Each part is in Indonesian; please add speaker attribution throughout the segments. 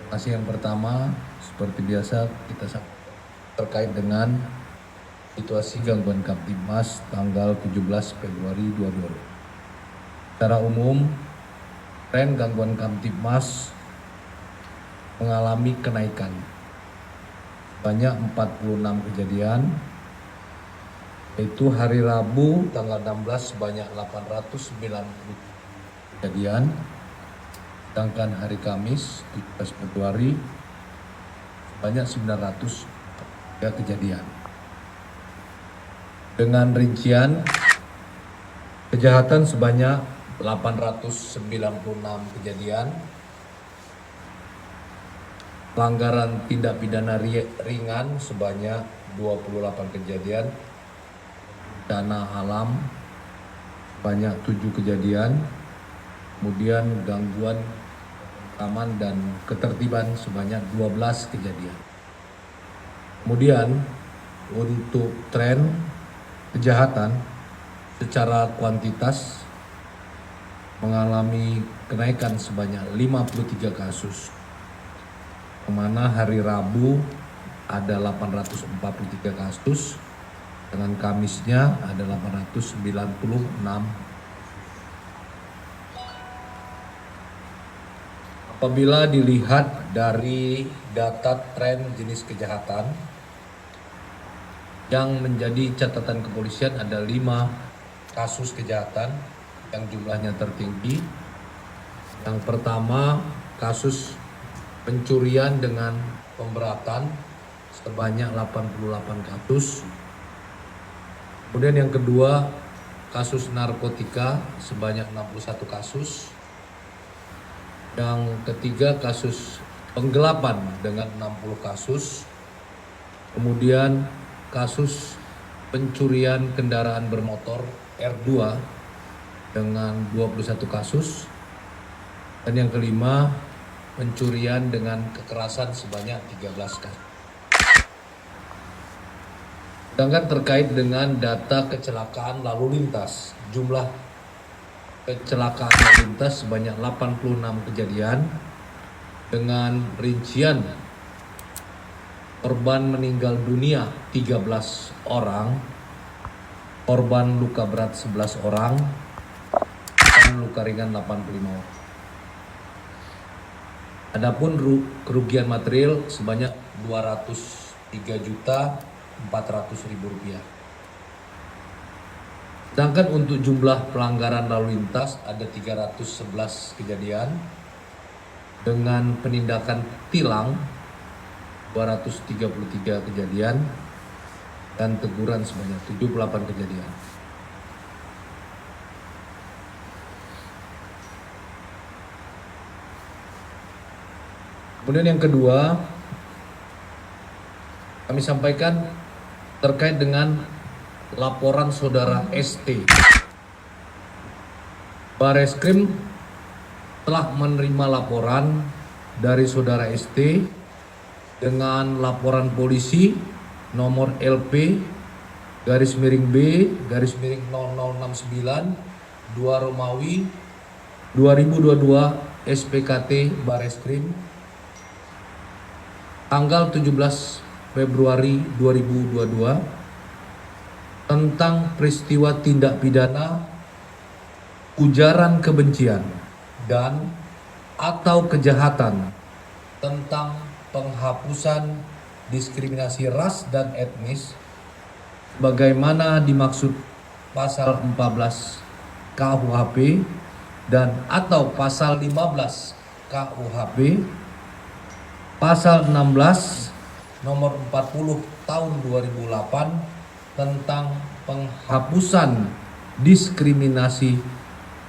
Speaker 1: Masih yang pertama, seperti biasa kita terkait dengan situasi gangguan Kamtibmas tanggal 17 Februari 2022. Secara umum, tren gangguan Kamtibmas mengalami kenaikan. Banyak 46 kejadian, yaitu hari Rabu tanggal 16 sebanyak 890 kejadian, sedangkan hari Kamis 17 Februari banyak 903 kejadian. Dengan rincian kejahatan sebanyak 896 kejadian, pelanggaran tindak pidana ringan sebanyak 28 kejadian, bencana alam banyak 7 kejadian, kemudian gangguan keamanan dan ketertiban sebanyak 12 kejadian. Kemudian untuk tren kejahatan secara kuantitas mengalami kenaikan sebanyak 53 kasus, yang mana hari Rabu ada 843 kasus, dengan Kamisnya ada 896. Apabila dilihat dari data tren jenis kejahatan, yang menjadi catatan kepolisian ada 5 kasus kejahatan yang jumlahnya tertinggi. Yang pertama, kasus pencurian dengan pemberatan sebanyak 88 kasus. Kemudian yang kedua, kasus narkotika sebanyak 61 kasus. Yang ketiga, kasus penggelapan dengan 60 kasus. Kemudian kasus pencurian kendaraan bermotor R2 dengan 21 kasus. Dan yang kelima, pencurian dengan kekerasan sebanyak 13 kasus. Sedangkan terkait dengan data kecelakaan lalu lintas, jumlah kecelakaan lalu lintas sebanyak 86 kejadian, dengan rincian korban meninggal dunia 13 orang, korban luka berat 11 orang, dan luka ringan 85 orang. Adapun kerugian material sebanyak 203.400.000 rupiah. Sedangkan untuk jumlah pelanggaran lalu lintas ada 311 kejadian, dengan penindakan tilang 233 kejadian, dan teguran sebanyak 78 kejadian. Kemudian yang kedua, kami sampaikan terkait dengan laporan saudara ST. Bareskrim telah menerima laporan dari saudara ST dengan laporan polisi nomor LP _B _0069 2 Romawi 2022 SPKT Bareskrim tanggal 17 Februari 2022 tentang peristiwa tindak pidana ujaran kebencian dan atau kejahatan tentang penghapusan diskriminasi ras dan etnis bagaimana dimaksud pasal 14 KUHP dan atau pasal 15 KUHP, pasal 16 nomor 40 tahun 2008 tentang penghapusan diskriminasi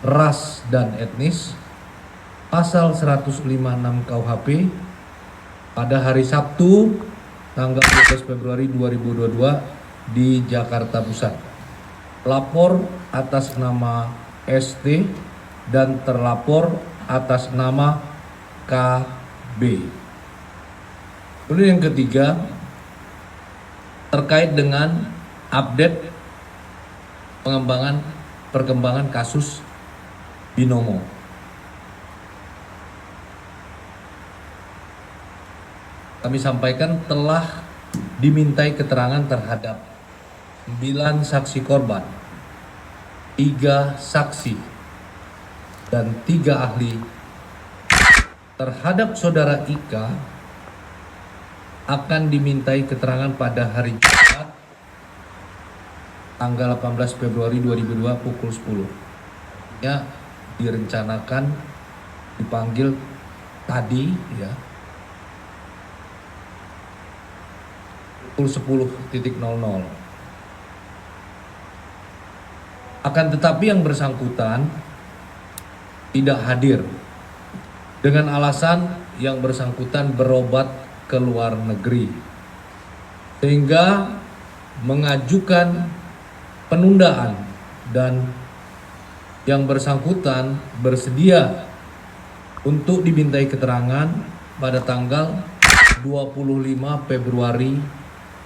Speaker 1: ras dan etnis, pasal 156 KUHP pada hari Sabtu tanggal 12 Februari 2022 di Jakarta Pusat. Pelapor atas nama ST dan terlapor atas nama KB. Kemudian yang ketiga, terkait dengan update perkembangan kasus Binomo. kami sampaikan telah dimintai keterangan terhadap 9 saksi korban, 3 saksi, dan 3 ahli. Terhadap saudara Ika akan dimintai keterangan pada hari Jumat tanggal 18 Februari 2002 pukul 10. Ya, direncanakan dipanggil tadi ya pukul 10.00. Akan tetapi yang bersangkutan tidak hadir dengan alasan yang bersangkutan berobat ke luar negeri, sehingga mengajukan penundaan dan yang bersangkutan bersedia untuk dimintai keterangan pada tanggal 25 Februari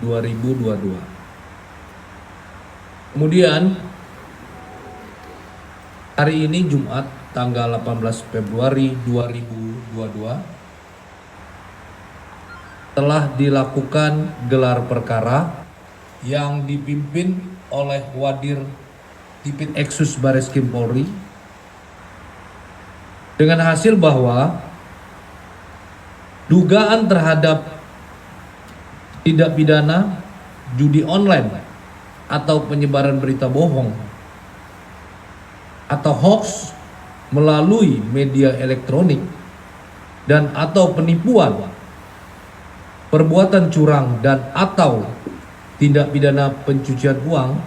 Speaker 1: 2022. Kemudian hari ini Jumat tanggal 18 Februari 2022 telah dilakukan gelar perkara yang dipimpin oleh Wadir Tipit Eksus Bareskrim Polri dengan hasil bahwa dugaan terhadap tindak pidana judi online atau penyebaran berita bohong atau hoax melalui media elektronik dan atau penipuan, perbuatan curang dan atau tindak pidana pencucian uang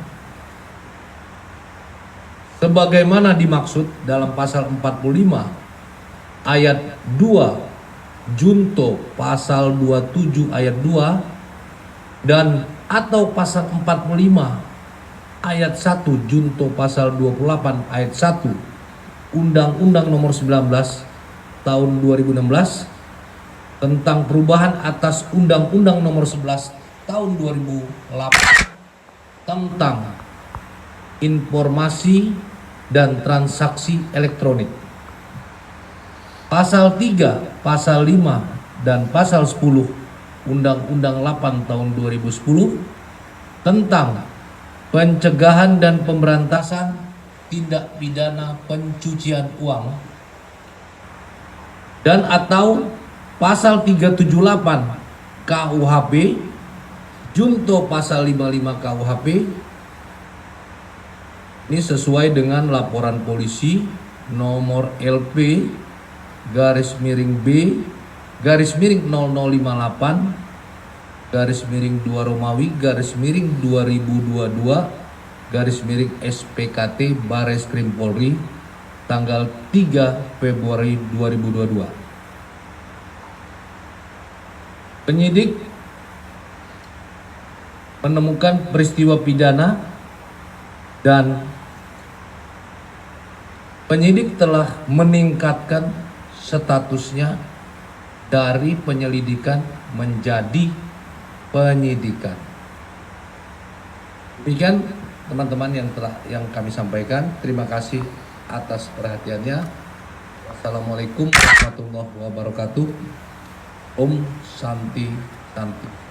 Speaker 1: sebagaimana dimaksud dalam pasal 45 ayat 2 junto pasal 27 ayat 2 dan atau pasal 45 ayat 1 junto pasal 28 ayat 1 Undang-Undang Nomor 19 Tahun 2016 tentang perubahan atas Undang-Undang Nomor 11 Tahun 2008 tentang informasi dan transaksi elektronik. Pasal 3, Pasal 5, dan Pasal 10 Undang-Undang 8 Tahun 2010 tentang pencegahan dan pemberantasan tindak pidana pencucian uang dan atau pasal 378 KUHP junto pasal 55 KUHP ini sesuai dengan laporan polisi nomor LP garis miring B garis miring 0058 garis miring 2 Romawi garis miring 2022 garis miring SPKT Bareskrim Polri tanggal 3 Februari 2022. Penyidik menemukan peristiwa pidana dan penyidik telah meningkatkan statusnya dari penyelidikan menjadi penyidikan. Demikian teman-teman yang kami sampaikan. Terima kasih atas perhatiannya. Wassalamualaikum warahmatullahi wabarakatuh. Om Santi Santi.